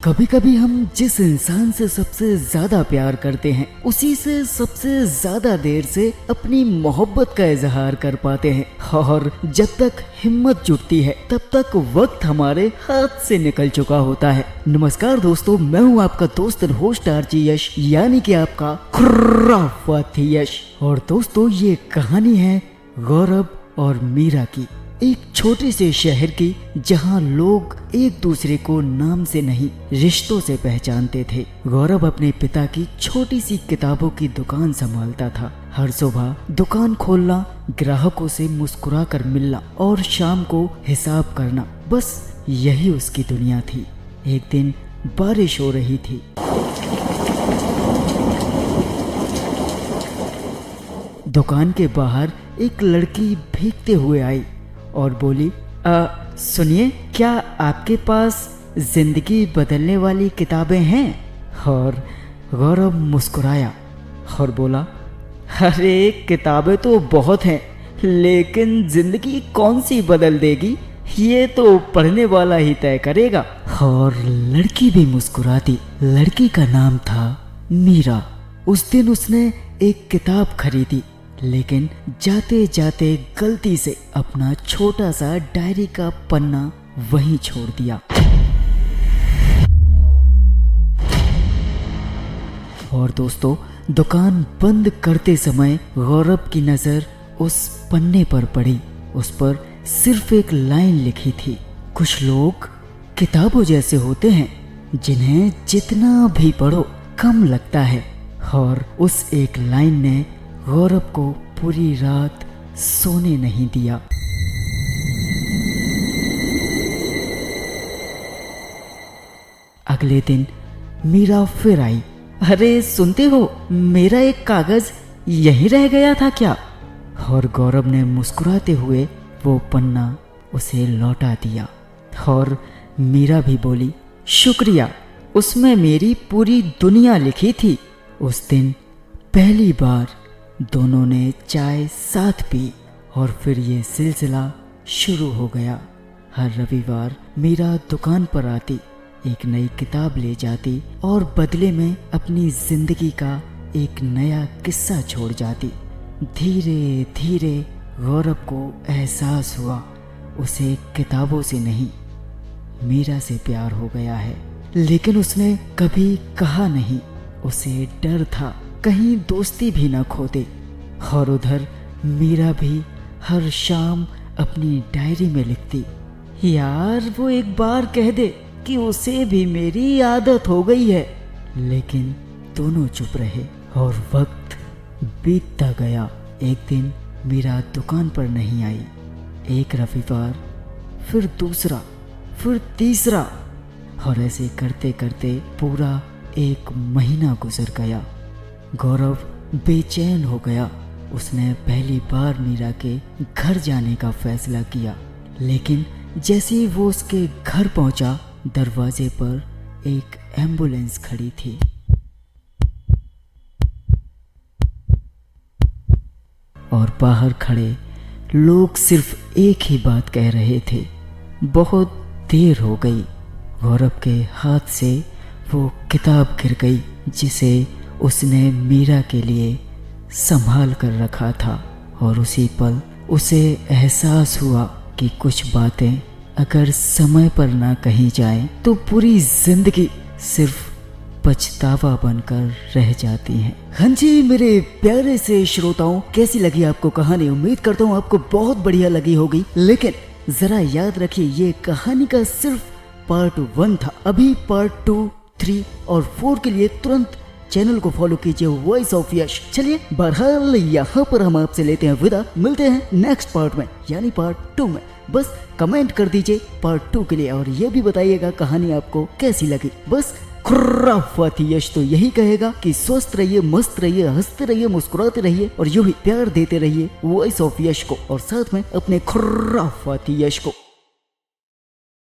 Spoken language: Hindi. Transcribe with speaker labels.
Speaker 1: कभी कभी हम जिस इंसान से सबसे ज्यादा प्यार करते हैं उसी से सबसे ज्यादा देर से अपनी मोहब्बत का इजहार कर पाते हैं और जब तक हिम्मत जुटती है तब तक वक्त हमारे हाथ से निकल चुका होता है। नमस्कार दोस्तों, मैं हूं आपका दोस्त होस्ट आरजी यश, यानी कि आपका खुर्राफाती यश। और दोस्तों, ये कहानी है गौरव और मीरा की, एक छोटे से शहर की, जहां लोग एक दूसरे को नाम से नहीं रिश्तों से पहचानते थे। गौरव अपने पिता की छोटी सी किताबों की दुकान संभालता था। हर सुबह दुकान खोलना, ग्राहकों से मुस्कुरा कर मिलना और शाम को हिसाब करना, बस यही उसकी दुनिया थी। एक दिन बारिश हो रही थी। दुकान के बाहर एक लड़की भीगते हुए आई और बोली, सुनिए, क्या आपके पास जिंदगी बदलने वाली किताबें हैं? और गौरव मुस्कुराया और बोला, अरे किताबें तो बहुत हैं, लेकिन जिंदगी कौन सी बदल देगी, ये तो पढ़ने वाला ही तय करेगा। और लड़की भी मुस्कुराती। लड़की का नाम था मीरा। उस दिन उसने एक किताब खरीदी, लेकिन जाते जाते गलती से अपना छोटा सा डायरी का पन्ना वहीं छोड़ दिया। और दोस्तों, दुकान बंद करते समय गौरव की नजर उस पन्ने पर पड़ी। उस पर सिर्फ एक लाइन लिखी थी, कुछ लोग किताबों जैसे होते हैं जिन्हें जितना भी पढ़ो कम लगता है। और उस एक लाइन ने गौरव को पूरी रात सोने नहीं दिया। अगले दिन मीरा फिर आई। अरे सुनते हो, मेरा एक कागज यहीं रह गया था क्या? और गौरव ने मुस्कुराते हुए वो पन्ना उसे लौटा दिया। और मीरा भी बोली, शुक्रिया, उसमें मेरी पूरी दुनिया लिखी थी। उस दिन पहली बार दोनों ने चाय साथ पी और फिर ये सिलसिला शुरू हो गया। हर रविवार मीरा दुकान पर आती, एक नई किताब ले जाती और बदले में अपनी जिंदगी का एक नया किस्सा छोड़ जाती। धीरे धीरे गौरव को एहसास हुआ, उसे किताबों से नहीं मीरा से प्यार हो गया है। लेकिन उसने कभी कहा नहीं। उसे डर था कहीं दोस्ती भी न खो दे। और उधर मीरा भी हर शाम अपनी डायरी में लिखती, यार वो एक बार कह दे कि उसे भी मेरी आदत हो गई है। लेकिन दोनों चुप रहे और वक्त बीतता गया। एक दिन मीरा दुकान पर नहीं आई। एक रविवार, फिर दूसरा, फिर तीसरा, और ऐसे करते करते पूरा एक महीना गुजर गया। गौरव बेचैन हो गया। उसने पहली बार मीरा के घर जाने का फैसला किया, लेकिन जैसे ही वो उसके घर पहुंचा, दरवाजे पर एक एम्बुलेंस खड़ी थी। और बाहर खड़े लोग सिर्फ एक ही बात कह रहे थे, बहुत देर हो गई। गौरव के हाथ से वो किताब गिर गई जिसे उसने मीरा के लिए संभाल कर रखा था। और उसी पल उसे एहसास हुआ कि कुछ बातें अगर समय पर ना कही जाएं तो पूरी जिंदगी सिर्फ पछतावा बनकर रह जाती हैं। हाँ जी मेरे प्यारे से श्रोताओं, कैसी लगी आपको कहानी? उम्मीद करता हूँ आपको बहुत बढ़िया लगी होगी। लेकिन जरा याद रखिए, ये कहानी का सिर्फ पार्ट 1 था। अभी पार्ट 2, 3 और 4 के लिए तुरंत चैनल को फॉलो कीजिए, वॉइस ऑफ यश। चलिए बहरहाल यहाँ पर हम आपसे लेते हैं विदा। मिलते हैं नेक्स्ट पार्ट में, यानी पार्ट 2 में। बस कमेंट कर दीजिए पार्ट 2 के लिए और ये भी बताइएगा कहानी आपको कैसी लगी। बस खुर्राफाती यश तो यही कहेगा कि स्वस्थ रहिए, मस्त रहिए, हंसते रहिए, मुस्कुराते रहिए और यूं ही प्यार देते रहिए वॉइस ऑफ यश को और साथ में अपने खुर्राफाती यश को।